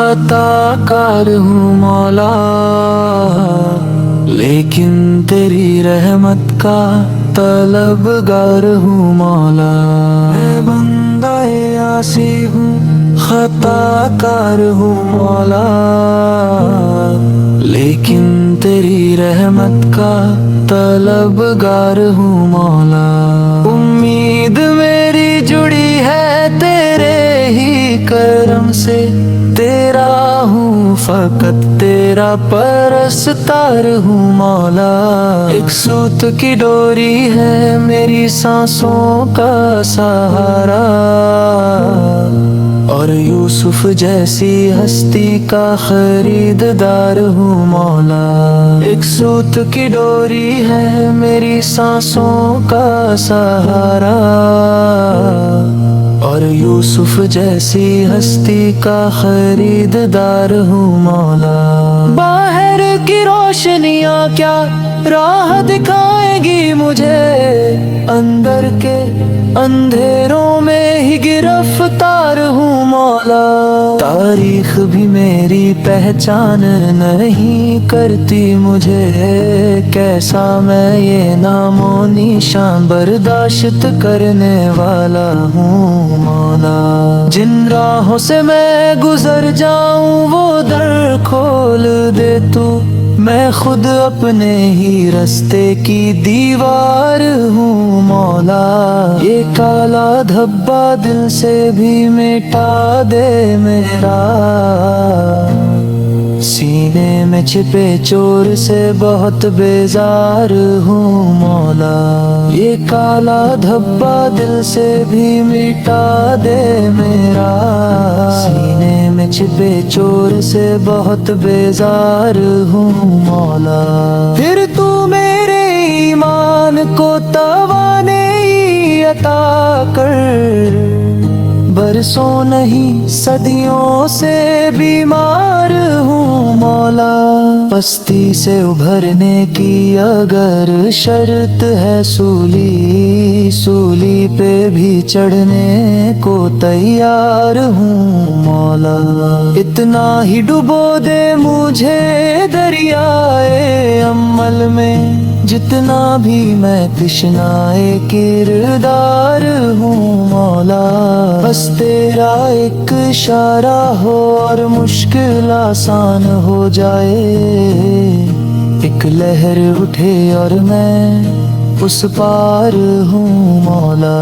खताकार हूँ मौला, लेकिन तेरी रहमत का तलबगार हूँ मौला। मैं बंदा-ए आसी हूँ, खताकार हूँ मौला, लेकिन तेरी रहमत का तलबगार हूँ मौला। उम्मीद मेरी जुड़ी है तेरे ही करम से, तेरा हूँ फकत तेरा परस्तार हूँ मौला। एक सूत की डोरी है मेरी सांसों का सहारा, और यूसुफ जैसी हस्ती का खरीददार हूँ मौला। एक सूत की डोरी है मेरी सांसों का सहारा, और यूसुफ जैसी हस्ती का खरीददार हूँ मौला। बाहर की रोशनियाँ क्या राह दिखाएगी मुझे, अंदर के अंधेरों में ही गिरफ्तार हूँ मौला। तारीख भी मेरी पहचान नहीं करती मुझे, कैसा मैं ये नामो निशान बर्दाश्त करने वाला हूँ मौला। जिन राहों से मैं गुजर जाऊँ वो दर खोल दे तू, मैं खुद अपने ही रास्ते की दीवार हूँ मौला। ये काला धब्बा दिल से भी मिटा दे मेरा, सीने में छिपे चोर से बहुत बेजार हूँ मौला। ये काला धब्बा दिल से भी मिटा दे मेरा, सीने में छिपे चोर से बहुत बेजार हूँ मौला। फिर तू मेरे ईमान को तवाने अता कर, बरसों नहीं सदियों से बीमार हूँ मौला। पस्ती से उभरने की अगर शर्त है सूली, सूली पे भी चढ़ने को तैयार हूँ मौला। इतना ही डुबो दे मुझे दरियाए अमल में, जितना भी मैं तिश्नाए किरदार हूँ मौला। बस तेरा एक इशारा हो और मुश्किल आसान हो जाए, एक लहर उठे और मैं उस पार हूँ मौला।